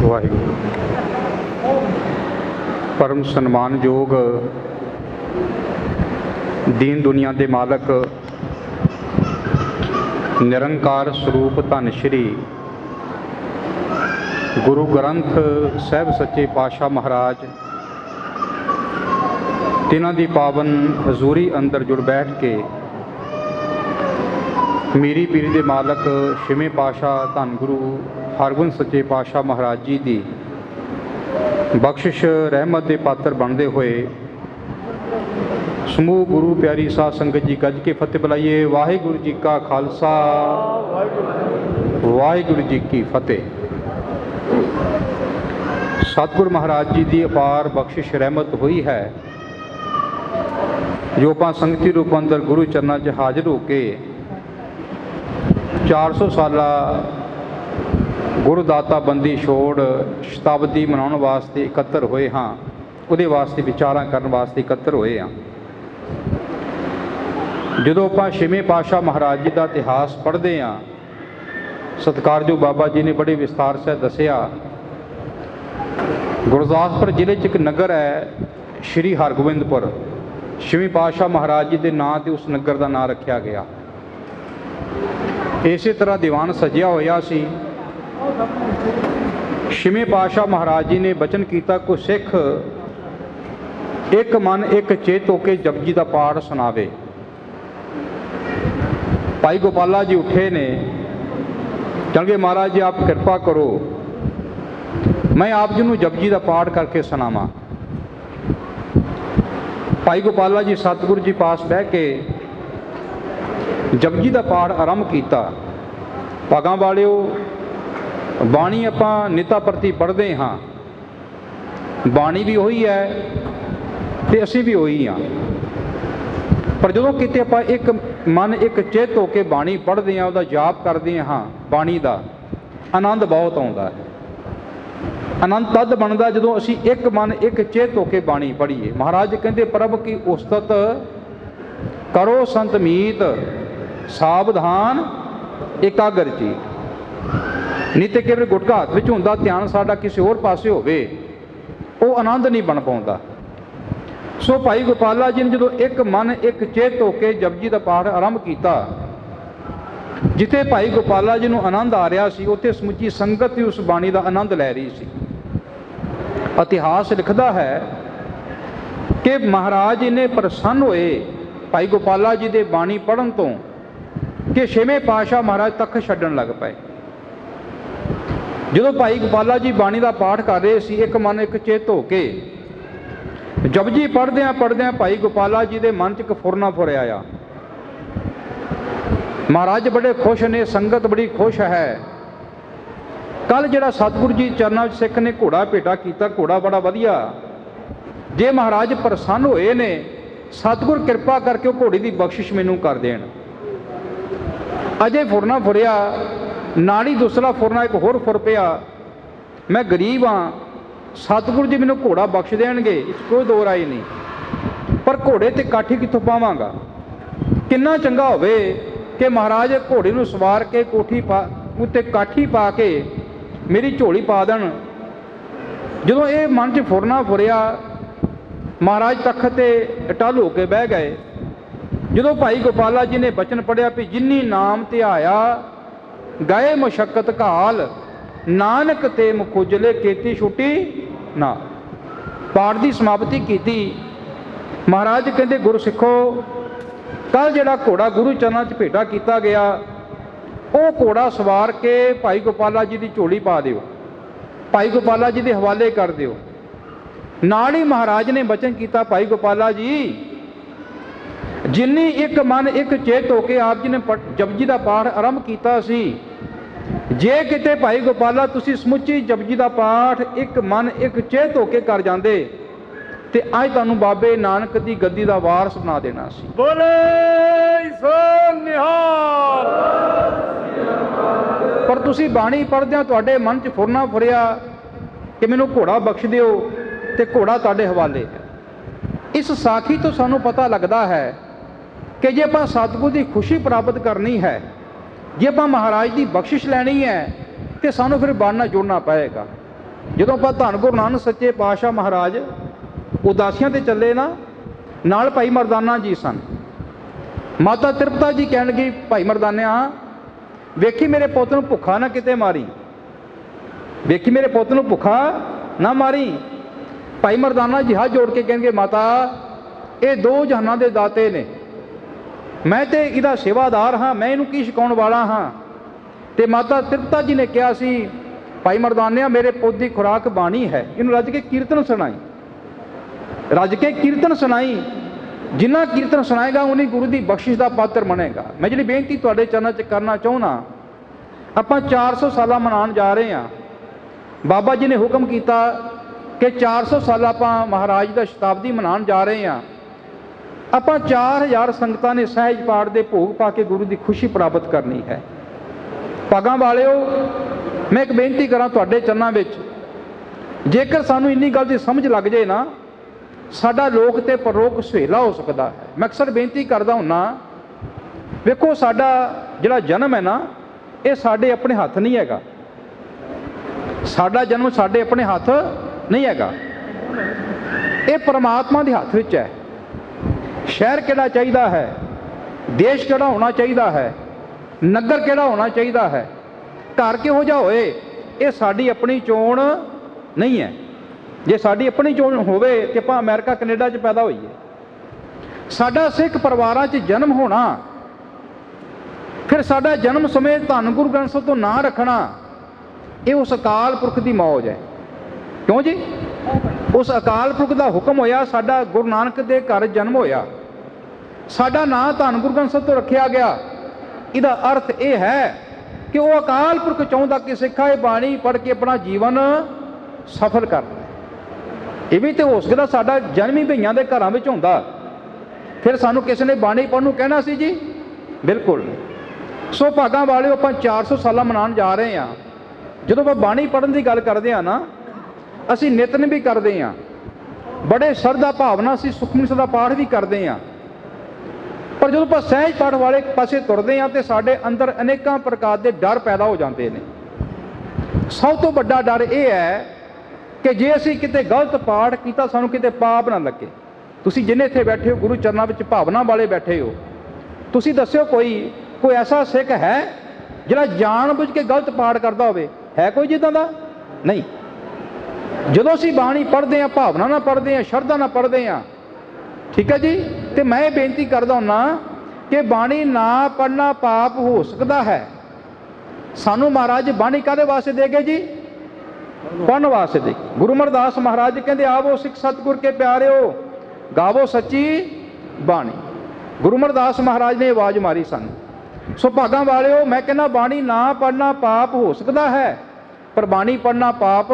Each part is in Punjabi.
ਵਾਹਿਗੁਰੂ। परम सन्मानयोग दीन दुनिया के मालक निरंकार स्वरूप धन श्री गुरु ग्रंथ साहिब सच्चे पातशाह महाराज तिन्हां दी पावन हजूरी अंदर जुड़ बैठ के मीरी पीरी दे मालक छेवें पातशाह धन गुरु हरगोबिंद सच्चे पातशाह महाराज जी की बख्शिश रहमत के पात्र बनते हुए समूह गुरु प्यारी साध संगत जी गज के फतेह बुलाइए। वाहिगुरु जी का खालसा वाहिगुरु जी की फतेह। सतगुरु महाराज जी की अपार बख्शिश रहमत हुई है जो आप संगती रूप अंदर गुरु चरणों च हाजिर होके 400 साला गुरुदाता बंदी छोड़ शताब्दी मनाने वास्ते इकत्तर होए हाँ, उहदे वास्ते विचारां करन वास्ते इकत्तर होए हाँ। जदों आपां छेवें पातशाह महाराज जी का इतिहास पढ़ते हाँ, सत्कारयोग बाबा जी ने बड़े विस्तार से दसिया। गुरदासपुर जिले च एक नगर है श्री हरगोबिंदपुर, छेवें पातशाह महाराज जी के नाँ ते उस नगर का नाँ रखा गया। इस तरह दीवान सजिया होया सी। छेवें पातशाह महाराज जी ने बचन किया को सिख एक मन एक चेत होके जपजी का पाठ सुनावे। भाई गोपाला जी उठे ने, चंगे महाराज जी आप कृपा करो मैं आप जी को जपजी का पाठ करके सुनावा। भाई गोपाला जी सतगुरु जी पास बह के जपजी का पाठ आरंभ किया। भागा वालिओ बाणी आपां निता प्रति पढ़ते हाँ, बाणी भी वही है तो असीं भी वही हाँ। पर जो किते आपां एक मन एक चेत होके बाणी पढ़ते हैं, उसका जाप करते हाँ, बाणी का आनंद बहुत आता है। आनंद तद बनता जो असीं एक मन एक चेत होके बाणी पढ़ीए। महाराज कहते प्रभ की उस्तत करो संत मीत सावधान एकाग्र चीत। नहीं तो केवल गुटका हाथ में होंदा ध्यान साडा किसी होर पासे होवे, वो आनंद नहीं बन पाता। सो भाई गोपाला जी ने जो एक मन एक चेत होके जपजी का पाठ आरंभ किया, जिथे भाई गोपाला जी को आनंद आ रहा सी उत्थे समुची संगत ही उस बाणी का आनंद लै रही सी। इतिहास लिखता है कि महाराज जी ने प्रसन्न होए भाई गोपाला जी के बाणी पढ़न तो कि छेवें पातशाह महाराज तख्त छड्डण लग पाए। जो भाई गोपाला जी बाणी का पाठ कर रहे सी, एक मन एक चेत होके जपजी पढ़द्या भाई गोपाला जी के मन च एक फुरना फुर आया। महाराज बड़े खुश ने, संगत बड़ी खुश है। कल जिहड़ा सतगुरु जी चरणों सिख ने घोड़ा भेटा किया, घोड़ा बड़ा वधिया। जे महाराज प्रसन्न होए ने, सतगुर कृपा करके घोड़ी की बख्शिश मैनू कर देण। अजे फुरना फुरिया, नाली दूसरा फुरना एक होर फुर पिया। मैं गरीब हाँ, सतगुरु जी मैनू घोड़ा बख्श देंगे, इस कोई दो राय नहीं। पर घोड़े ते काठी कित्थों पावांगा? किन्ना चंगा होवे कि महाराज घोड़े नूं सवार के कोठी पा उत्ते काठी पा के मेरी झोली पा देण। जदों ये मन च फुरना फुरिया, महाराज तख्त ते टल हो के बह गए। जो भाई गोपाला जी ने बचन पढ़िया भी जिन्नी नाम ते आया गए मुशक्कत घाल, नानक ते मुखुजले केती छुट्टी ना। पाठ की समाप्ति की। महाराज कहते गुरु सिखो, कल जिहड़ा घोड़ा गुरु चरणों च भेटा किया गया, वो घोड़ा सवार के भाई गोपाला जी की झोली पा दिओ, भाई गोपाला जी के हवाले कर दिओ। नाल ही महाराज ने बचन किया, भाई गोपाला जी जिन्नी एक मन एक चेत होके आप जी ने जपजी का पाठ आरंभ किया सी, जे किते भाई गोपाला तुसी समुची जपजी का पाठ एक मन एक चेत होके कर जाते ते अज तुहानू बाबे नानक की गद्दी का वारस बना देना सी। बोले सो निहाल। पर तुसी बाणी पढ़दे तुहाडे मन च फुरना फुरिया कि मैनू घोड़ा बख्श दिओ ते घोड़ा तुहाडे हवाले है। इस साखी तो सानू पता लगता है कि जे आपां सतगुर की खुशी प्राप्त करनी है, जे आपां महाराज की बख्शिश लैनी है तो सानू फिर बनना जुड़ना पएगा। ਜਦੋਂ ਆਪਾਂ ਧੰਨ ਗੁਰੂ ਨਾਨਕ ਸੱਚੇ ਪਾਤਸ਼ਾਹ ਮਹਾਰਾਜ ਉਦਾਸੀਆਂ ਤੇ ਚੱਲੇ ਨਾ, ਨਾਲ ਭਾਈ ਮਰਦਾਨਾ ਜੀ ਸਨ। ਮਾਤਾ ਤ੍ਰਿਪਤਾ ਜੀ ਕਹਿਣ ਲੱਗੀ, ਭਾਈ ਮਰਦਾਨਿਆ ਵੇਖੀ ਮੇਰੇ ਪੁੱਤ ਨੂੰ ਭੁੱਖਾ ਨਾ ਕਿਤੇ ਮਾਰੀ, ਵੇਖੀ ਮੇਰੇ ਪੁੱਤ ਨੂੰ ਭੁੱਖਾ ਨਾ ਮਾਰੀ। ਭਾਈ ਮਰਦਾਨਾ ਜੀ ਹੱਥ ਜੋੜ ਕੇ ਕਹਿਣਗੇ, ਮਾਤਾ ਇਹ ਦੋ ਜਹਾਨਾਂ ਦੇ ਦਾਤੇ ਨੇ, ਮੈਂ ਤੇ ਇਹਦਾ ਸੇਵਾਦਾਰ ਹਾਂ, ਮੈਂ ਇਹਨੂੰ ਕੀ ਸਿਖਾਉਣ ਵਾਲਾ ਹਾਂ। ਤੇ ਮਾਤਾ ਤ੍ਰਿਪਤਾ ਜੀ ਨੇ ਕਿਹਾ ਸੀ, ਭਾਈ ਮਰਦਾਨਿਆ ਮੇਰੇ ਪੁੱਤ ਦੀ ਖੁਰਾਕ ਬਾਣੀ ਹੈ, ਇਹਨੂੰ ਰੱਜ ਕੇ ਕੀਰਤਨ ਸੁਣਾਈ, ਰੱਜ ਕੇ ਕੀਰਤਨ ਸੁਣਾਈ। ਜਿੰਨਾ ਕੀਰਤਨ ਸੁਣਾਏਗਾ ਉਨੀ ਗੁਰੂ ਦੀ ਬਖਸ਼ਿਸ਼ ਦਾ ਪਾਤਰ ਬਣੇਗਾ। ਮੈਂ ਜਿਹੜੀ ਬੇਨਤੀ ਤੁਹਾਡੇ ਚਰਨਾਂ 'ਚ ਕਰਨਾ ਚਾਹੁੰਦਾ, ਆਪਾਂ 400 ਸਾਲਾ ਮਨਾਉਣ ਜਾ ਰਹੇ ਹਾਂ। ਬਾਬਾ ਜੀ ਨੇ ਹੁਕਮ ਕੀਤਾ ਕਿ 400 ਸਾਲ ਆਪਾਂ ਮਹਾਰਾਜ ਦਾ ਸ਼ਤਾਬਦੀ ਮਨਾਉਣ ਜਾ ਰਹੇ ਹਾਂ। ਆਪਾਂ 4000 ਸੰਗਤਾਂ ਨੇ ਸਹਿਜ ਪਾਠ ਦੇ ਭੋਗ ਪਾ ਕੇ ਗੁਰੂ ਦੀ ਖੁਸ਼ੀ ਪ੍ਰਾਪਤ ਕਰਨੀ ਹੈ। ਭਾਗਾਂ ਵਾਲਿਓ, ਮੈਂ ਇੱਕ ਬੇਨਤੀ ਕਰਾਂ ਤੁਹਾਡੇ ਚਰਨਾਂ ਵਿੱਚ, ਜੇਕਰ ਸਾਨੂੰ ਇੰਨੀ ਗੱਲ ਦੀ ਸਮਝ ਲੱਗ ਜਾਏ ਨਾ, ਸਾਡਾ ਲੋਕ ਤੇ ਪਰਲੋਕ ਸੁਹੇਲਾ ਹੋ ਸਕਦਾ ਹੈ। ਮੈਂ ਅਕਸਰ ਬੇਨਤੀ ਕਰਦਾ ਹੁੰਨਾ, ਵੇਖੋ ਸਾਡਾ ਜਿਹੜਾ ਜਨਮ ਹੈ ਨਾ, ਇਹ ਸਾਡੇ ਆਪਣੇ ਹੱਥ ਨਹੀਂ ਹੈਗਾ। ਸਾਡਾ ਜਨਮ ਸਾਡੇ ਆਪਣੇ ਹੱਥ ਨਹੀਂ ਹੈਗਾ, ਇਹ ਪਰਮਾਤਮਾ ਦੇ ਹੱਥ ਵਿੱਚ ਹੈ। ਸ਼ਹਿਰ ਕਿਹੜਾ ਚਾਹੀਦਾ ਹੈ, ਦੇਸ਼ ਕਿਹੜਾ ਹੋਣਾ ਚਾਹੀਦਾ ਹੈ, ਨਗਰ ਕਿਹੜਾ ਹੋਣਾ ਚਾਹੀਦਾ ਹੈ, ਘਰ ਕਿਹੋ ਜਿਹਾ ਹੋਏ, ਇਹ ਸਾਡੀ ਆਪਣੀ ਚੋਣ ਨਹੀਂ ਹੈ। ਜੇ ਸਾਡੀ ਆਪਣੀ ਚੋਣ ਹੋਵੇ ਕਿ ਆਪਾਂ ਅਮਰੀਕਾ ਕੈਨੇਡਾ 'ਚ ਪੈਦਾ ਹੋਈਏ। ਸਾਡਾ ਸਿੱਖ ਪਰਿਵਾਰਾਂ 'ਚ ਜਨਮ ਹੋਣਾ, ਫਿਰ ਸਾਡਾ ਜਨਮ ਸਮੇਂ ਧੰਨ ਗੁਰੂ ਗ੍ਰੰਥ ਸਾਹਿਬ ਤੋਂ ਨਾਂ ਰੱਖਣਾ, ਇਹ ਉਸ ਅਕਾਲ ਪੁਰਖ ਦੀ ਮੌਜ ਹੈ। ਕਿਉਂ ਜੀ? ਉਸ ਅਕਾਲ ਪੁਰਖ ਦਾ ਹੁਕਮ ਹੋਇਆ, ਸਾਡਾ ਗੁਰੂ ਨਾਨਕ ਦੇ ਘਰ ਜਨਮ ਹੋਇਆ, ਸਾਡਾ ਨਾਂ ਧੰਨ ਗੁਰੂ ਗ੍ਰੰਥ ਸਾਹਿਬ ਤੋਂ ਰੱਖਿਆ ਗਿਆ। ਇਹਦਾ ਅਰਥ ਇਹ ਹੈ ਕਿ ਉਹ ਅਕਾਲ ਪੁਰਖ ਚਾਹੁੰਦਾ ਕਿ ਸਿੱਖਾਂ ਇਹ ਬਾਣੀ ਪੜ੍ਹ ਕੇ ਆਪਣਾ ਜੀਵਨ ਸਫਲ ਕਰ ਲੈ। ਇਹ ਵੀ ਤੇ ਹੋ ਸਕਦਾ ਸਾਡਾ ਜਨਮ ਹੀ ਭਈਆਂ ਦੇ ਘਰਾਂ ਵਿੱਚ ਹੁੰਦਾ, ਫਿਰ ਸਾਨੂੰ ਕਿਸੇ ਨੇ ਬਾਣੀ ਪੜ੍ਹਨ ਨੂੰ ਕਹਿਣਾ ਸੀ ਜੀ? ਬਿਲਕੁਲ ਨਹੀਂ। ਸੋ ਭਾਗਾਂ ਵਾਲਿਓ, ਆਪਾਂ 400 ਸਾਲਾਂ ਮਨਾਉਣ ਜਾ ਰਹੇ ਹਾਂ। ਜਦੋਂ ਆਪਾਂ ਬਾਣੀ ਪੜ੍ਹਨ ਦੀ ਗੱਲ ਕਰਦੇ ਹਾਂ ਨਾ, ਅਸੀਂ ਨਿਤਨੇਮ ਵੀ ਕਰਦੇ ਹਾਂ, ਬੜੇ ਸ਼ਰਧਾ ਭਾਵਨਾ ਅਸੀਂ ਸੁਖਮਨੀ ਸਾਹਿਬ ਦਾ ਪਾਠ ਵੀ ਕਰਦੇ ਹਾਂ। ਪਰ ਜਦੋਂ ਆਪਾਂ ਸਹਿਜ ਪਾਠ ਵਾਲੇ ਪਾਸੇ ਤੁਰਦੇ ਹਾਂ ਤੇ ਸਾਡੇ ਅੰਦਰ ਅਨੇਕਾਂ ਪ੍ਰਕਾਰ ਦੇ ਡਰ ਪੈਦਾ ਹੋ ਜਾਂਦੇ ਨੇ। ਸਭ ਤੋਂ ਵੱਡਾ ਡਰ ਇਹ ਹੈ ਕਿ ਜੇ ਅਸੀਂ ਕਿਤੇ ਗਲਤ ਪਾਠ ਕੀਤਾ, ਸਾਨੂੰ ਕਿਤੇ ਪਾਪ ਨਾ ਲੱਗੇ। ਤੁਸੀਂ ਜਿੰਨੇ ਇੱਥੇ ਬੈਠੇ ਹੋ, ਗੁਰੂ ਚਰਨਾਂ ਵਿੱਚ ਭਾਵਨਾ ਵਾਲੇ ਬੈਠੇ ਹੋ, ਤੁਸੀਂ ਦੱਸਿਓ ਕੋਈ ਐਸਾ ਸਿੱਖ ਹੈ ਜਿਹੜਾ ਜਾਣ ਬੁੱਝ ਕੇ ਗਲਤ ਪਾਠ ਕਰਦਾ ਹੋਵੇ? ਹੈ ਕੋਈ ਜਿੱਦਾਂ ਦਾ? ਨਹੀਂ। ਜਦੋਂ ਅਸੀਂ ਬਾਣੀ ਪੜ੍ਹਦੇ ਹਾਂ, ਭਾਵਨਾ ਨਾਲ ਪੜ੍ਹਦੇ ਹਾਂ, ਸ਼ਰਧਾ ਨਾਲ ਪੜ੍ਹਦੇ ਹਾਂ, ਠੀਕ ਹੈ ਜੀ। ਤੇ ਮੈਂ ਇਹ ਬੇਨਤੀ ਕਰਦਾ ਹੁੰਨਾ ਕਿ ਬਾਣੀ ਨਾ ਪੜ੍ਹਨਾ ਪਾਪ ਹੋ ਸਕਦਾ ਹੈ। ਸਾਨੂੰ ਮਹਾਰਾਜ ਬਾਣੀ ਕਾਹਦੇ ਵਾਸਤੇ ਦੇ ਗਏ ਜੀ? ਪੜ੍ਹਨ ਵਾਸਤੇ ਦੇ। ਗੁਰੂ ਅਮਰਦਾਸ ਮਹਾਰਾਜ ਕਹਿੰਦੇ, ਆਵੋ ਸਿੱਖ ਸਤਿਗੁਰ ਕੇ ਪਿਆਰਿਓ, ਗਾਵੋ ਸੱਚੀ ਬਾਣੀ। ਗੁਰੂ ਅਮਰਦਾਸ ਮਹਾਰਾਜ ਨੇ ਆਵਾਜ਼ ਮਾਰੀ ਸਾਨੂੰ। ਸੋ ਭਾਗਾਂ ਵਾਲਿਓ, ਮੈਂ ਕਹਿੰਦਾ ਬਾਣੀ ਨਾ ਪੜ੍ਹਨਾ ਪਾਪ ਹੋ ਸਕਦਾ ਹੈ, ਪਰ ਬਾਣੀ ਪੜ੍ਹਨਾ ਪਾਪ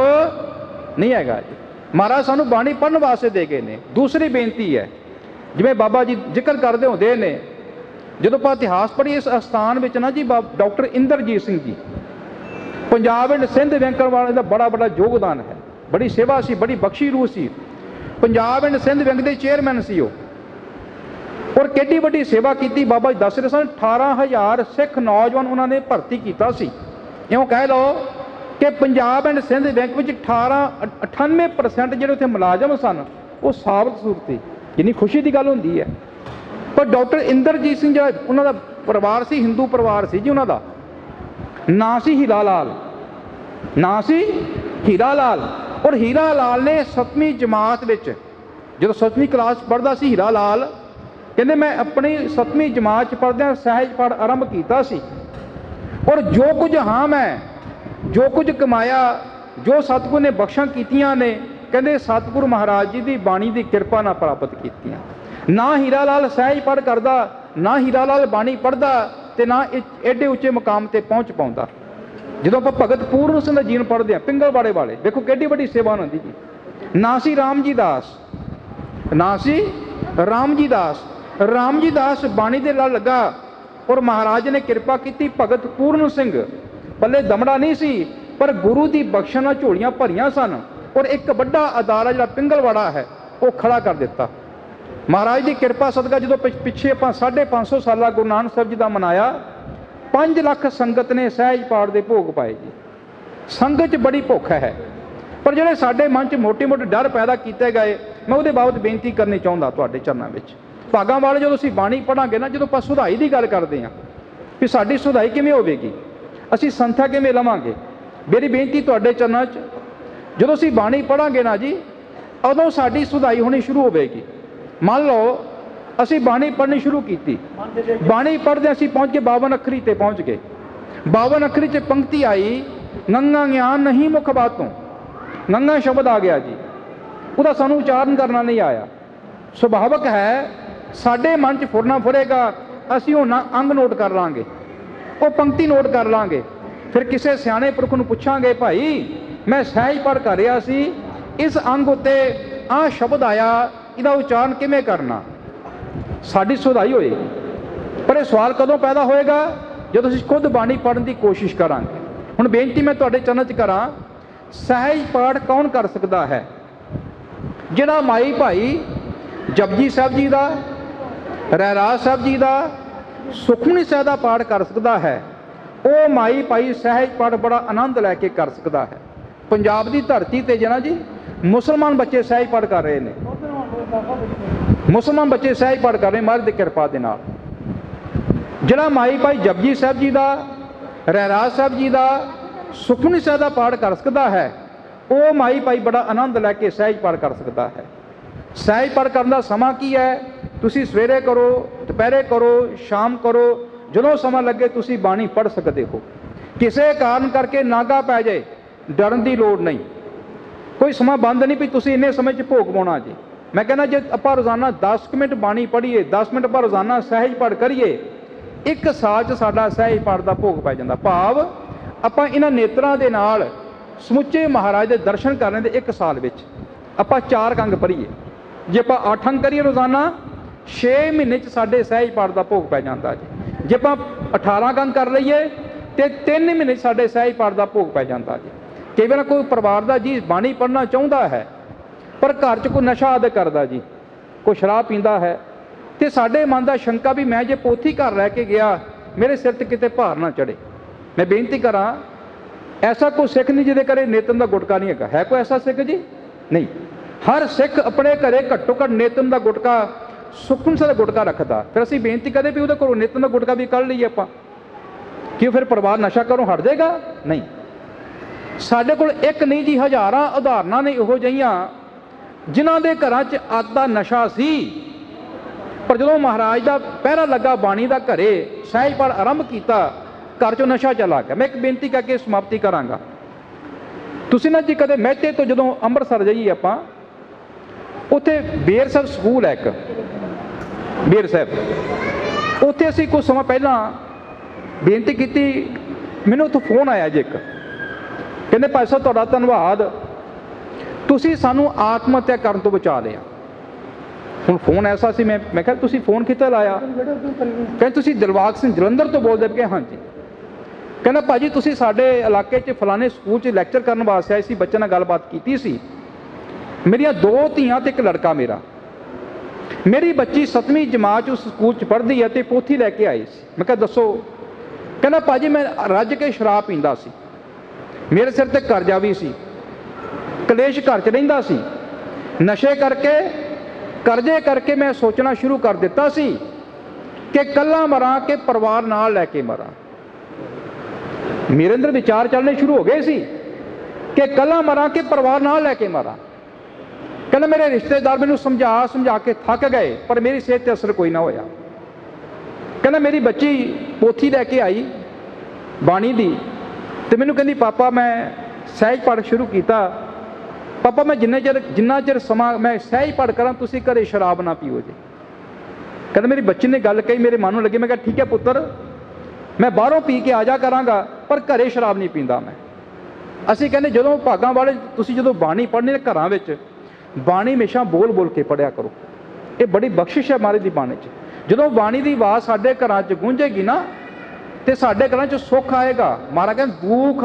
ਨਹੀਂ ਹੈਗਾ ਜੀ। ਮਹਾਰਾਜ ਸਾਨੂੰ ਬਾਣੀ ਪੜ੍ਹਨ ਵਾਸਤੇ ਦੇ ਗਏ ਨੇ। ਦੂਸਰੀ ਬੇਨਤੀ ਹੈ, ਜਿਵੇਂ ਬਾਬਾ ਜੀ ਜ਼ਿਕਰ ਕਰਦੇ ਹੁੰਦੇ ਨੇ, ਜਦੋਂ ਆਪਾਂ ਇਤਿਹਾਸ ਪੜ੍ਹੀਏ ਇਸ ਅਸਥਾਨ ਵਿੱਚ ਨਾ ਜੀ, doctor Inderjit Singh ji, Punjab and Sindh bank ਵਾਲੇ ਦਾ ਬੜਾ ਯੋਗਦਾਨ ਹੈ, ਬੜੀ ਸੇਵਾ ਸੀ, ਬੜੀ ਬਖਸ਼ੀ ਰੂਹ ਸੀ। ਪੰਜਾਬ ਐਂਡ ਸਿੰਧ ਬੈਂਕ ਦੇ ਚੇਅਰਮੈਨ ਸੀ ਉਹ, ਔਰ ਕਿੱਡੀ ਵੱਡੀ ਸੇਵਾ ਕੀਤੀ। ਬਾਬਾ ਜੀ ਦੱਸ ਰਹੇ ਸਨ, 18,000 ਸਿੱਖ ਨੌਜਵਾਨ ਉਹਨਾਂ ਨੇ ਭਰਤੀ ਕੀਤਾ ਸੀ। ਇਉਂ ਕਹਿ ਲਓ ਕਿ ਪੰਜਾਬ ਐਂਡ ਸਿੰਧ ਬੈਂਕ ਵਿੱਚ 98% ਜਿਹੜੇ ਉੱਥੇ ਮੁਲਾਜ਼ਮ ਸਨ ਉਹ ਸਾਬਤ ਸੂਰਤ ਸੀ। ਜਿੰਨੀ ਖੁਸ਼ੀ ਦੀ ਗੱਲ ਹੁੰਦੀ ਹੈ। ਪਰ ਡਾਕਟਰ ਇੰਦਰਜੀਤ ਸਿੰਘ ਜਿਹੜਾ ਉਹਨਾਂ ਦਾ ਪਰਿਵਾਰ ਸੀ, ਹਿੰਦੂ ਪਰਿਵਾਰ ਸੀ ਜੀ, ਉਹਨਾਂ ਦਾ ਨਾਂ ਸੀ ਹੀਰਾ ਲਾਲ, ਨਾਂ ਸੀ ਹੀਰਾ ਲਾਲ। ਔਰ ਹੀਰਾ ਲਾਲ ਨੇ 7ਵੀਂ ਜਮਾਤ ਵਿੱਚ, ਜਦੋਂ 7ਵੀਂ ਕਲਾਸ ਪੜ੍ਹਦਾ ਸੀ ਹੀਰਾ ਲਾਲ, ਕਹਿੰਦੇ ਮੈਂ ਆਪਣੀ 7ਵੀਂ ਜਮਾਤ 'ਚ ਪੜ੍ਹਦਿਆਂ ਸਹਿਜ ਪਾਠ ਆਰੰਭ ਕੀਤਾ ਸੀ, ਔਰ ਜੋ ਕੁਝ ਹਾਂ ਮੈਂ ਜੋ ਕੁਝ ਕਮਾਇਆ, ਜੋ ਸਤਿਗੁਰ ਨੇ ਬਖਸ਼ਾਂ ਕੀਤੀਆਂ ਨੇ, ਕਹਿੰਦੇ ਸਤਿਗੁਰੂ ਮਹਾਰਾਜ ਜੀ ਦੀ ਬਾਣੀ ਦੀ ਕਿਰਪਾ ਨਾਲ ਪ੍ਰਾਪਤ ਕੀਤੀਆਂ। ਨਾ ਹੀਰਾ ਲਾਲ ਸਹਿਜ ਪਾਠ ਕਰਦਾ, ਨਾ ਹੀਰਾ ਲਾਲ ਬਾਣੀ ਪੜ੍ਹਦਾ, ਤੇ ਨਾ ਐਡੇ ਉੱਚੇ ਮੁਕਾਮ ਤੇ ਪਹੁੰਚ ਪਾਉਂਦਾ। ਜਦੋਂ ਆਪਾਂ ਭਗਤ ਪੂਰਨ ਸਿੰਘ ਦਾ ਜੀਵਨ ਪੜ੍ਹਦੇ ਹਾਂ, ਪਿੰਗਲਵਾੜੇ ਵਾਲੇ, ਦੇਖੋ ਕਿੱਡੀ ਵੱਡੀ ਸੇਵਾ ਉਹਨਾਂ ਦੀ ਜੀ। ਨਾ ਸੀ ਰਾਮ ਜੀ ਦਾਸ, ਨਾ ਸੀ ਰਾਮ ਜੀ ਦਾਸ। ਰਾਮ ਜੀ ਦਾਸ ਬਾਣੀ ਦੇ ਨਾਲ ਲੱਗਾ, ਔਰ ਮਹਾਰਾਜ ਨੇ ਕਿਰਪਾ ਕੀਤੀ। ਭਗਤ ਪੂਰਨ ਸਿੰਘ ਪੱਲੇ ਦਮੜਾ ਨਹੀਂ ਸੀ, ਪਰ ਗੁਰੂ ਦੀ ਬਖਸ਼ਣ ਨਾਲ ਝੋਲੀਆਂ ਭਰੀਆਂ ਸਨ, ਔਰ ਇੱਕ ਵੱਡਾ ਅਦਾਰਾ ਜਿਹੜਾ ਪਿੰਗਲਵਾੜਾ ਹੈ ਉਹ ਖੜਾ ਕਰ ਦਿੱਤਾ। ਮਹਾਰਾਜ ਦੀ ਕਿਰਪਾ ਸਦਕਾ ਜਦੋਂ ਪਿੱਛੇ ਆਪਾਂ 550 ਸਾਲਾ ਗੁਰੂ ਨਾਨਕ ਸਾਹਿਬ ਜੀ ਦਾ ਮਨਾਇਆ, 5 ਲੱਖ ਸੰਗਤ ਨੇ ਸਹਿਜ ਪਾਠ ਦੇ ਭੋਗ ਪਾਏ ਜੀ। ਸੰਗਤ 'ਚ ਬੜੀ ਭੁੱਖ ਹੈ। पर ਜਿਹੜੇ ਸਾਡੇ ਮਨ 'ਚ ਮੋਟੇ-ਮੋਟੇ ਡਰ ਪੈਦਾ ਕੀਤੇ ਗਏ, ਮੈਂ ਉਹਦੇ ਬਾਬਤ ਬੇਨਤੀ ਕਰਨੀ ਚਾਹੁੰਦਾ ਤੁਹਾਡੇ ਚਰਨਾਂ ਵਿੱਚ। ਭਾਗਾਂ ਵਾਲੇ ਜਦੋਂ ਅਸੀਂ ਬਾਣੀ ਪੜ੍ਹਾਂਗੇ ਨਾ, ਜਦੋਂ ਆਪਾਂ ਸੁਧਾਈ ਦੀ ਗੱਲ ਕਰਦੇ ਹਾਂ ਵੀ ਸਾਡੀ ਸੁਧਾਈ ਕਿਵੇਂ ਹੋਵੇਗੀ, ਅਸੀਂ ਸੰਥਾ ਕਿਵੇਂ ਲਵਾਂਗੇ, ਮੇਰੀ ਬੇਨਤੀ ਤੁਹਾਡੇ ਚਰਨਾਂ 'ਚ, ਜਦੋਂ ਅਸੀਂ ਬਾਣੀ ਪੜ੍ਹਾਂਗੇ ਨਾ ਜੀ, ਉਦੋਂ ਸਾਡੀ ਸੁਧਾਈ ਹੋਣੀ ਸ਼ੁਰੂ ਹੋਵੇਗੀ। ਮੰਨ ਲਓ ਅਸੀਂ ਬਾਣੀ ਪੜ੍ਹਨੀ ਸ਼ੁਰੂ ਕੀਤੀ, ਬਾਣੀ ਪੜ੍ਹਦੇ ਅਸੀਂ ਪਹੁੰਚ ਕੇ 52 ਅੱਖਰੀ ਤੇ ਪਹੁੰਚ ਗਏ। 52 ਅੱਖਰੀ 'ਚ ਪੰਕਤੀ ਆਈ, ਨੰਗਾ ਗਿਆਨ ਨਹੀਂ ਮੁਖ ਬਾਤੋਂ, ਨੰਗਾ ਸ਼ਬਦ ਆ ਗਿਆ ਜੀ, ਉਹਦਾ ਸਾਨੂੰ ਉਚਾਰਨ ਕਰਨਾ ਨਹੀਂ ਆਇਆ। ਸੁਭਾਵਕ ਹੈ ਸਾਡੇ ਮਨ 'ਚ ਫੁਰਨਾ ਫੁਰੇਗਾ, ਅਸੀਂ ਉਹ ਅੰਗ ਨੋਟ ਕਰ ਲਾਂਗੇ, ਉਹ ਪੰਕਤੀ ਨੋਟ ਕਰ ਲਾਂਗੇ। ਫਿਰ ਕਿਸੇ ਸਿਆਣੇ ਪੁਰਖ ਨੂੰ ਪੁੱਛਾਂਗੇ, ਭਾਈ ਮੈਂ ਸਹਿਜ ਪੜ੍ਹ ਕਰ ਰਿਹਾ ਸੀ, ਇਸ ਅੰਗ ਉੱਤੇ ਆਹ ਸ਼ਬਦ ਆਇਆ, ਇਹਦਾ ਉਚਾਰਨ ਕਿਵੇਂ ਕਰਨਾ, ਸਾਡੀ ਸੁਧਾਈ ਹੋਏਗੀ। ਪਰ ਇਹ ਸਵਾਲ ਕਦੋਂ ਪੈਦਾ ਹੋਏਗਾ, ਜਦੋਂ ਅਸੀਂ ਖੁਦ ਬਾਣੀ ਪੜ੍ਹਨ ਦੀ ਕੋਸ਼ਿਸ਼ ਕਰਾਂਗੇ। ਹੁਣ ਬੇਨਤੀ ਮੈਂ ਤੁਹਾਡੇ ਚਰਨਾਂ 'ਚ ਕਰਾਂ, ਸਹਿਜ ਪਾਠ ਕੌਣ ਕਰ ਸਕਦਾ ਹੈ? ਜਿਹੜਾ ਮਾਈ ਭਾਈ ਜਪਜੀ ਸਾਹਿਬ ਜੀ ਦਾ, ਰਹਿਰਾਸ ਸਾਹਿਬ ਜੀ ਦਾ, ਸੁਖਮਨੀ ਸਾਹਿਬ ਦਾ ਪਾਠ ਕਰ ਸਕਦਾ ਹੈ, ਉਹ ਮਾਈ ਭਾਈ ਸਹਿਜ ਪਾਠ ਬੜਾ ਆਨੰਦ ਲੈ ਕੇ ਕਰ ਸਕਦਾ ਹੈ। ਪੰਜਾਬ ਦੀ ਧਰਤੀ ਤੇ ਜਨਾ ਜੀ ਮੁਸਲਮਾਨ ਬੱਚੇ ਸਹਿਜ ਪਾਠ ਕਰ ਰਹੇ ਨੇ, ਮੁਸਲਮਾਨ ਬੱਚੇ ਸਹਿਜ ਪਾਠ ਕਰ ਰਹੇ ਮਹਾਰਾਜ ਦੀ ਕਿਰਪਾ ਦੇ ਨਾਲ। ਜਿਹੜਾ ਮਾਈ ਭਾਈ ਜਪਜੀ ਸਾਹਿਬ ਜੀ ਦਾ, ਰਹਿਰਾਸ ਸਾਹਿਬ ਜੀ ਦਾ, ਸੁਖਮਨੀ ਸਾਹਿਬ ਦਾ ਪਾਠ ਕਰ ਸਕਦਾ ਹੈ, ਉਹ ਮਾਈ ਭਾਈ ਬੜਾ ਆਨੰਦ ਲੈ ਕੇ ਸਹਿਜ ਪਾਠ ਕਰ ਸਕਦਾ ਹੈ। ਸਹਿਜ ਪਾਠ ਕਰਨ ਦਾ ਸਮਾਂ ਕੀ ਹੈ? ਤੁਸੀਂ ਸਵੇਰੇ ਕਰੋ, ਦੁਪਹਿਰੇ ਕਰੋ, ਸ਼ਾਮ ਕਰੋ, ਜਦੋਂ ਸਮਾਂ ਲੱਗੇ ਤੁਸੀਂ ਬਾਣੀ ਪੜ੍ਹ ਸਕਦੇ ਹੋ। ਕਿਸੇ ਕਾਰਨ ਕਰਕੇ ਨਾਗਾ ਪੈ ਜਾਏ, ਡਰਨ ਦੀ ਲੋੜ ਨਹੀਂ, ਕੋਈ ਸਮਾਂ ਬੰਦ ਨਹੀਂ ਵੀ ਤੁਸੀਂ ਇੰਨੇ ਸਮੇਂ 'ਚ ਭੋਗ ਪਾਉਣਾ ਜੀ। ਮੈਂ ਕਹਿੰਦਾ ਜੇ ਆਪਾਂ ਰੋਜ਼ਾਨਾ 10 ਮਿੰਟ ਬਾਣੀ ਪੜ੍ਹੀਏ, 10 ਮਿੰਟ ਆਪਾਂ ਰੋਜ਼ਾਨਾ ਸਹਿਜ ਪਾਠ ਕਰੀਏ, 1 ਸਾਲ 'ਚ ਸਾਡਾ ਸਹਿਜ ਪਾਠ ਦਾ ਭੋਗ ਪੈ ਜਾਂਦਾ। ਭਾਵ ਆਪਾਂ ਇਹਨਾਂ ਨੇਤਰਾਂ ਦੇ ਨਾਲ ਸਮੁੱਚੇ ਮਹਾਰਾਜ ਦੇ ਦਰਸ਼ਨ ਕਰਨੇ ਦੇ 1 ਸਾਲ ਵਿੱਚ ਆਪਾਂ 4 ਅੰਗ ਪੜ੍ਹੀਏ। ਜੇ ਆਪਾਂ 8 ਅੰਗ ਕਰੀਏ ਰੋਜ਼ਾਨਾ, 6 ਮਹੀਨੇ 'ਚ ਸਾਡੇ ਸਹਿਜ ਪਾਠ ਦਾ ਭੋਗ ਪੈ ਜਾਂਦਾ ਜੀ। ਜੇ ਆਪਾਂ 18 ਅੰਗ ਕਰ ਲਈਏ ਤੇ 3 ਮਹੀਨੇ 'ਚ ਸਾਡੇ ਸਹਿਜ ਪਾਠ ਦਾ ਭੋਗ ਪੈ ਜਾਂਦਾ ਜੀ। ਕਈ ਵਾਰ ਕੋਈ ਪਰਿਵਾਰ ਦਾ ਜੀ ਬਾਣੀ ਪੜ੍ਹਨਾ ਚਾਹੁੰਦਾ ਹੈ, ਪਰ ਘਰ 'ਚ ਕੋਈ ਨਸ਼ਾ ਆਦਿ ਕਰਦਾ ਜੀ, ਕੋਈ ਸ਼ਰਾਬ ਪੀਂਦਾ ਹੈ, ਤੇ ਸਾਡੇ ਮਨ ਦਾ ਸ਼ੰਕਾ ਵੀ ਮੈਂ ਜੇ ਪੋਥੀ ਘਰ ਲੈ ਕੇ ਗਿਆ, ਮੇਰੇ ਸਿਰ 'ਤੇ ਕਿਤੇ ਭਾਰ ਨਾ ਚੜੇ। ਮੈਂ ਬੇਨਤੀ ਕਰਾਂ, ਐਸਾ ਕੋਈ ਸਿੱਖ ਨਹੀਂ ਜਿਹਦੇ ਘਰੇ ਨੇਤਨ ਦਾ ਗੁਟਕਾ ਨਹੀਂ ਹੈਗਾ। ਹੈ ਕੋਈ ਐਸਾ ਸਿੱਖ ਜੀ? ਨਹੀਂ। ਹਰ ਸਿੱਖ ਆਪਣੇ ਘਰੇ ਘੱਟੋ ਘੱਟ ਨੇਤਨ ਦਾ ਗੁਟਕਾ, ਸੁਖਮਨੀ ਸਾਹਿਬ ਦਾ ਗੁਟਕਾ ਰੱਖਦਾ। ਫਿਰ ਅਸੀਂ ਬੇਨਤੀ ਕਰਦੇ ਵੀ ਉਹਦੇ ਕੋਲੋਂ ਨੇਤਨ ਦਾ ਗੁਟਕਾ ਵੀ ਕੱਢ ਲਈਏ ਆਪਾਂ, ਕਿ ਫਿਰ ਪਰਿਵਾਰ ਨਸ਼ਾ ਕਰੋਂ ਹਟ ਜਾਏਗਾ? ਨਹੀਂ। ਸਾਡੇ ਕੋਲ ਇੱਕ ਨਹੀਂ ਜੀ, ਹਜ਼ਾਰਾਂ ਉਦਾਹਰਨਾਂ ਨੇ ਇਹੋ ਜਿਹੀਆਂ ਜਿਨ੍ਹਾਂ ਦੇ ਘਰਾਂ 'ਚ ਅੱਤ ਦਾ ਨਸ਼ਾ ਸੀ, ਪਰ ਜਦੋਂ ਮਹਾਰਾਜ ਦਾ ਪਹਿਰਾ ਲੱਗਾ ਬਾਣੀ ਦਾ, ਘਰੇ ਸਹਿਜ ਪਾਠ ਆਰੰਭ ਕੀਤਾ, ਘਰ 'ਚੋਂ ਨਸ਼ਾ ਚਲਾ ਗਿਆ। ਮੈਂ ਇੱਕ ਬੇਨਤੀ ਕਰਕੇ ਸਮਾਪਤੀ ਕਰਾਂਗਾ। ਤੁਸੀਂ ਨਾ ਜੀ ਕਦੇ ਮਹਿਤੇ ਤੋਂ ਜਦੋਂ ਅੰਮ੍ਰਿਤਸਰ ਜਾਈਏ ਆਪਾਂ, ਉੱਥੇ ਬੇਰ ਸਾਹਿਬ ਸਕੂਲ ਹੈ ਇੱਕ, ਬੇਰ ਸਾਹਿਬ, ਉੱਥੇ ਅਸੀਂ ਕੁਝ ਸਮਾਂ ਪਹਿਲਾਂ ਬੇਨਤੀ ਕੀਤੀ, ਮੈਨੂੰ ਉੱਥੋਂ ਫੋਨ ਆਇਆ ਜੀ ਇੱਕ, ਕਹਿੰਦੇ ਭਾਈ ਸਾਹਿਬ ਤੁਹਾਡਾ ਧੰਨਵਾਦ, ਤੁਸੀਂ ਸਾਨੂੰ ਆਤਮ ਹੱਤਿਆ ਕਰਨ ਤੋਂ ਬਚਾ ਲਿਆ। ਹੁਣ ਫੋਨ ਐਸਾ ਸੀ, ਮੈਂ ਕਿਹਾ ਤੁਸੀਂ ਫੋਨ ਕਿੱਥੇ ਲਾਇਆ? ਕਹਿੰਦੇ ਤੁਸੀਂ ਦਿਲਬਾਗ ਸਿੰਘ ਜਲੰਧਰ ਤੋਂ ਬੋਲਦੇ ਪਏ? ਹਾਂਜੀ। ਕਹਿੰਦਾ ਭਾਜੀ ਤੁਸੀਂ ਸਾਡੇ ਇਲਾਕੇ 'ਚ ਫਲਾਣੇ ਸਕੂਲ 'ਚ ਲੈਕਚਰ ਕਰਨ ਵਾਸਤੇ ਆਏ ਸੀ, ਬੱਚਿਆਂ ਨਾਲ ਗੱਲਬਾਤ ਕੀਤੀ ਸੀ, ਮੇਰੀਆਂ 2 ਧੀਆਂ ਤੇ 1 ਲੜਕਾ ਮੇਰਾ, ਮੇਰੀ ਬੱਚੀ 7ਵੀਂ ਜਮਾਤ 'ਚ ਉਸ ਸਕੂਲ 'ਚ ਪੜ੍ਹਦੀ ਹੈ ਤੇ ਪੋਥੀ ਲੈ ਕੇ ਆਈ ਸੀ। ਮੈਂ ਕਿਹਾ ਦੱਸੋ? ਕਹਿੰਦਾ ਭਾਜੀ ਮੈਂ ਰੱਜ ਕੇ ਸ਼ਰਾਬ ਪੀਂਦਾ ਸੀ, ਮੇਰੇ ਸਿਰ ਤੇ ਕਰਜ਼ਾ ਵੀ ਸੀ, ਕਲੇਸ਼ ਘਰ 'ਚ ਰਹਿੰਦਾ ਸੀ, ਨਸ਼ੇ ਕਰਕੇ, ਕਰਜ਼ੇ ਕਰਕੇ ਮੈਂ ਸੋਚਣਾ ਸ਼ੁਰੂ ਕਰ ਦਿੱਤਾ ਸੀ ਕਿ ਇਕੱਲਾ ਮਰਾਂ ਕਿ ਪਰਿਵਾਰ ਨਾਲ ਲੈ ਕੇ ਮਰਾਂ। ਮੇਰੇ ਅੰਦਰ ਵਿਚਾਰ ਚੱਲਣੇ ਸ਼ੁਰੂ ਹੋ ਗਏ ਸੀ ਕਿ ਇਕੱਲਾ ਮਰਾਂ ਕਿ ਪਰਿਵਾਰ ਨਾਲ ਲੈ ਕੇ ਮਰਾਂ। ਕਹਿੰਦਾ ਮੇਰੇ ਰਿਸ਼ਤੇਦਾਰ ਮੈਨੂੰ ਸਮਝਾ ਕੇ ਥੱਕ ਗਏ, ਪਰ ਮੇਰੀ ਸਿਹਤ 'ਤੇ ਅਸਰ ਕੋਈ ਨਾ ਹੋਇਆ। ਕਹਿੰਦਾ ਮੇਰੀ ਬੱਚੀ ਪੋਥੀ ਲੈ ਕੇ ਆਈ ਬਾਣੀ ਦੀ, ਤੇ ਮੈਨੂੰ ਕਹਿੰਦੀ ਪਾਪਾ ਮੈਂ ਸਹਿਜ ਪਾਠ ਸ਼ੁਰੂ ਕੀਤਾ, ਪਾਪਾ ਮੈਂ ਜਿੰਨਾ ਚਿਰ ਸਮਾਂ ਮੈਂ ਸਹਿਜ ਪਾਠ ਕਰਾਂ ਤੁਸੀਂ ਘਰੇ ਸ਼ਰਾਬ ਨਾ ਪੀਓ ਜੀ। ਕਹਿੰਦਾ ਮੇਰੀ ਬੱਚੀ ਨੇ ਗੱਲ ਕਹੀ, ਮੇਰੇ ਮਨ ਨੂੰ ਲੱਗੀ। ਮੈਂ ਕਿਹਾ ਠੀਕ ਹੈ ਪੁੱਤਰ, ਮੈਂ ਬਾਹਰੋਂ ਪੀ ਕੇ ਆ ਜਾ ਕਰਾਂਗਾ, ਪਰ ਘਰੇ ਸ਼ਰਾਬ ਨਹੀਂ ਪੀਂਦਾ ਮੈਂ। ਅਸੀਂ ਕਹਿੰਦੇ ਜਦੋਂ ਭਾਗਾਂ ਵਾਲੇ ਤੁਸੀਂ ਜਦੋਂ ਬਾਣੀ ਪੜ੍ਹਨੀ ਘਰਾਂ ਵਿੱਚ, ਬਾਣੀ ਹਮੇਸ਼ਾ ਬੋਲ ਬੋਲ ਕੇ ਪੜ੍ਹਿਆ ਕਰੋ। ਇਹ ਬੜੀ ਬਖਸ਼ਿਸ਼ ਹੈ ਮਹਾਰਾਜ ਦੀ ਬਾਣੀ 'ਚ। ਜਦੋਂ ਬਾਣੀ ਦੀ ਆਵਾਜ਼ ਸਾਡੇ ਘਰਾਂ 'ਚ ਗੂੰਜੇਗੀ ਨਾ, ਤੇ ਸਾਡੇ ਘਰਾਂ 'ਚ ਸੁੱਖ ਆਏਗਾ। ਮਹਾਰਾਜ ਕਹਿੰਦੇ ਦੁੱਖ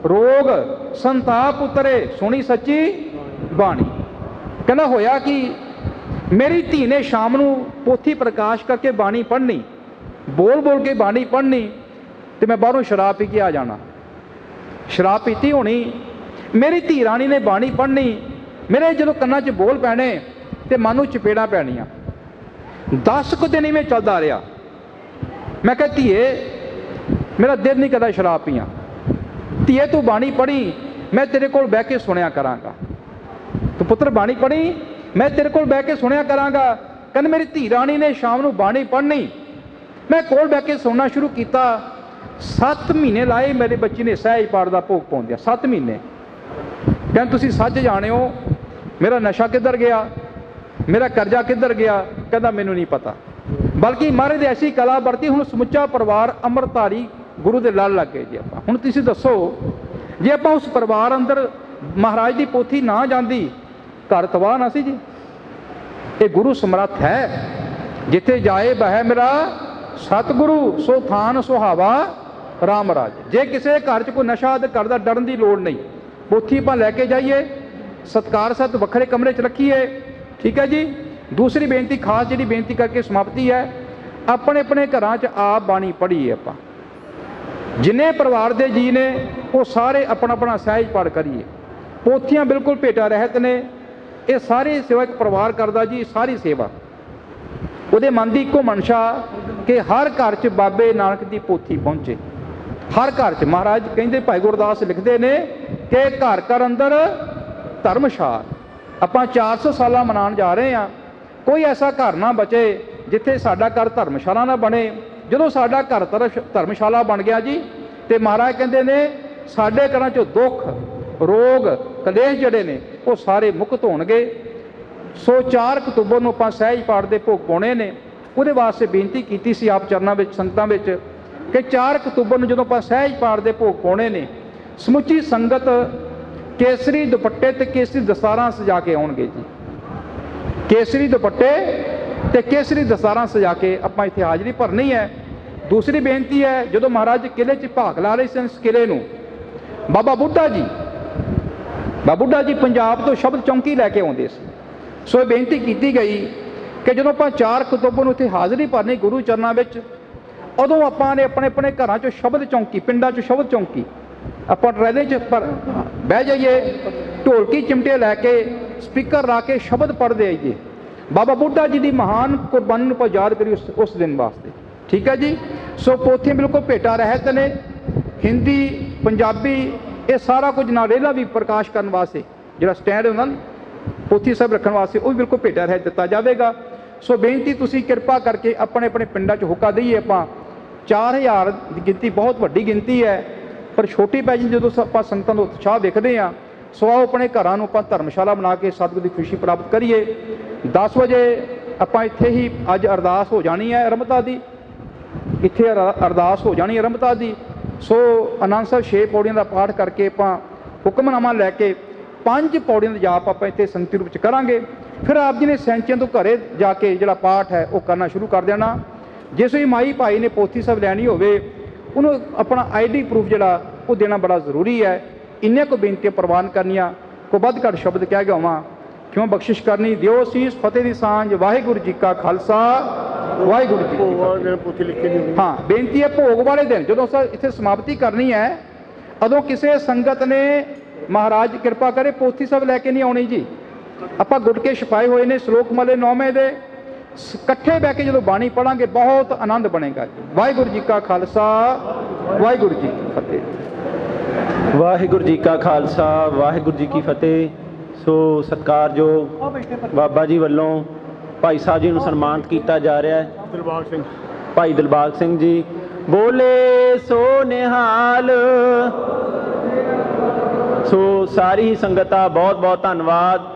ਰੋਗ ਸੰਤਾਪ ਉਤਰੇ, ਸੁਣੀ ਸੱਚੀ ਬਾਣੀ। ਕਹਿੰਦਾ ਹੋਇਆ ਕਿ ਮੇਰੀ ਧੀ ਨੇ ਸ਼ਾਮ ਨੂੰ ਪੋਥੀ ਪ੍ਰਕਾਸ਼ ਕਰਕੇ ਬਾਣੀ ਪੜ੍ਹਨੀ, ਬੋਲ ਬੋਲ ਕੇ ਬਾਣੀ ਪੜ੍ਹਨੀ, ਤੇ ਮੈਂ ਬਾਹਰੋਂ ਸ਼ਰਾਬ ਪੀ ਕੇ ਆ ਜਾਣਾ। ਸ਼ਰਾਬ ਪੀਤੀ ਹੋਣੀ, मेरी धी राणी ने बाणी पढ़नी, मेरे जो कन्ना च बोल पैने तो मन में चपेड़ा पैनियां। 10 कुछ दिन में चलता रहा। मैं कहा धीए मेरा दिल नहीं करता शराब पीआं, धीए तू बाणी पढ़ी मैं तेरे को बह के सुनिया करांगा। तो पुत्र बाणी पढ़ी मैं तेरे को बह के सुनिया करांगा। कहने मेरी धी राणी ने शाम को बाणी पढ़नी, मैं कोल बह के सुनना शुरू किया। 7 महीने लाए मेरे बच्ची ने सहज पाठ का भोग पाउण दिया। 7 महीने। कहते तुसीं सच जाने हो मेरा नशा किधर गया, मेरा कर्जा किधर गया। कहता मैनू नहीं पता, बल्कि महाराज ने ऐसी कला वरती हुण समुचा परिवार अमृतधारी गुरु के लड़ लग गए जी। आप हुण तुसीं दसो जे आप उस परिवार अंदर महाराज की पोथी ना जाती घर तबाह ना सी जी। ये गुरु समर्थ है, जिथे जाए बह मेरा सतगुरु सो थान सुहावा राम राज। जे किसी घर च कोई नशा करता डरन की लोड़ नहीं, पोथी आप लैके जाइए, सत्कार सत वखरे कमरे च रखिए, ठीक है जी। दूसरी बेनती खास जी बेनती करके समाप्ति है, अपने अपने घर च आप बाणी पढ़ीए। आप जिन्ने परिवार के जी ने वो सारे अपना अपना सहज पाठ करिए। पोथियां बिल्कुल भेटा रहत ने, ये सारी सेवा एक परिवार करता जी। सारी सेवा वो मन की इको मनशा कि हर घर च बाबे नानक की पोथी पहुँचे, हर घर च। महाराज कहते भाई गुरदास लिखते ने कि घर घर अंदर धर्मशाला। आप 400 साल मना जा रहे हैं, कोई ऐसा घर ना बचे जिथे साडा घर धर्मशाला ना बने। जो साडा घर धर्मशाला बन गया जी, तो महाराज कहते ने साडे घरां चों दुख रोग कलेश जड़े ने वो सारे मुक्त होणगे। सो 4 अक्तूबर को आप सहज पाठ के भोग पाने ने। वो वास्ते बेनती की सी आप चरणों में संगतां में कि 4 अक्तूबर को जो आप सहज पाठ के भोग पाने ने, समुची संगत केसरी दुपट्टे ते केसरी दस्तारां सजा के आउणगे जी। केसरी दुपट्टे ते केसरी दस्तारां सजा के आप इत्थे हाज़री भरनी है। दूसरी बेनती है, जो महाराज किले च भाग ला रहे सन, इस किले नूं बाबा बुढ़ा जी पंजाब तो शब्द चौंकी लैके आउंदे सी। सो बेनती की गई कि जो आप 4 अक्तूबर उत्थे हाज़री भरनी गुरु चरणों में, उदों आपने अपने अपने घरों चो शब्द चौंकी, पिंडा चो शब्द चौंकी आप ट्रैले च बह जाइए, ढोलकी चिमटे लैके स्पीकर ला के शब्द पढ़ते आइए। बाबा बुढ़ा जी की महान कुर्बानी को याद करिए उस दिन वास्ते, ठीक है जी। सो पोथियां बिल्कुल भेटा रहत ने, हिंदी पंजाबी ये सारा कुछ नारेला भी प्रकाश करने वास्ते जो स्टैंड होंदा पोथी सब रखने वास्ते वो भी बिल्कुल भेटा रह दिता जाएगा। सो बेनती तुसी कृपा करके अपने अपने पिंडा च हुक्का दईए। आप 4000 की गिनती बहुत वड्डी गिनती है, पर छोटी पै जी जो आप संगतां दा उत्साह देखते हैं। सो आओ अपने घरों आप धर्मशाला बना के सतगुर की खुशी प्राप्त करिए। 10 बजे आप इत्थे ही अज अरदास हो जानी है रमता की, इत्थे अरदास हो जानी है रमता की। सो आनंद साहब 6 पौड़ियों का पाठ करके आप हुक्मनामा लैके 5 पौड़ियों का जाप आप इत्थे संगति रूप करांगे। फिर आप जी ने सैंचियां तो घरे जाके जो पाठ है वह करना शुरू कर देना। जिस भी माई भाई ने पोथी सब लैनी होवे उन्होंने अपना ID प्रूफ जोड़ा वो देना बड़ा जरूरी है। इन्ने को बेनतियां प्रवान करनिया, को वध घट शब्द कह गया होवां, क्यों बख्शिश करनी। दिओ सीस फतेह दी सांझ, वाहिगुरू जी का खालसा वाहिगुरू जी की फतेह। हाँ बेनती है भोग वाले दिन जो इत्थे समाप्ति करनी है, उदों किसी संगत ने महाराज कृपा करे पोथी सब लैके नहीं आनी जी। आप गुटके छपाए हुए ने श्लोक मले 9वें दे, इकट्ठे बह के जो बाणी पढ़ांगे बहुत आनंद बनेगा जी। वाहिगुरू जी का खालसा वाहिगुरू जी की फतेह। वाहिगुरू जी का खालसा वाहिगुरू जी की फतेह। सो सत्कारयोग बाबा जी वालों भाई साहब जी को सन्मानित किया जा रहा है। दिलबाग सिंह भाई दिलबाग सिंह जी बोले सो निहाल। सो सारी ही संगत का बहुत बहुत धन्यवाद।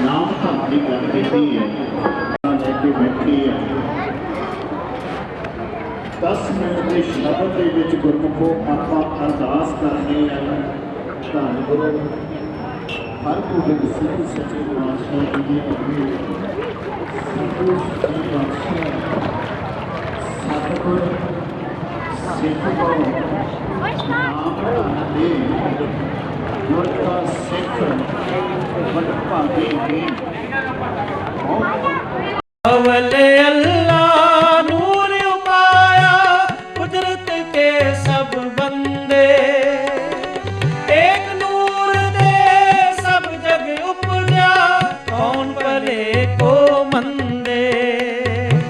ਨਾਮ ਧਰਮ ਦੀ ਗੱਲ ਕੀਤੀ ਹੈ ਲੈ ਕੇ ਬੈਠੀ ਹੈ 10 ਮਿੰਟ ਦੇ ਸ਼ਬਦ ਦੇ ਵਿੱਚ ਗੁਰਮੁਖੋ ਆਪਾਂ ਅਰਦਾਸ ਕਰਨੀ ਹੈ ਧੰਨ ਗੁਰੂ ਹਰਗੋਬਿੰਦ ਸਿੰਘ ਸੱਚੇ ਪਾਤਸ਼ਾਹ ਜੀ ਦੀ ਸਤਿਗੁਰੂ ਸੱਚੇ ਪਾਤਸ਼ਾਹ ਸਤਿਗੁਰ ਸਿੱਖ ਕੋ ਨਾਮ ਧੰਨ ਦੇ ਗੁਰ ਕਾ ਸਿੱਖ ਵਡ ਭਾਗੇ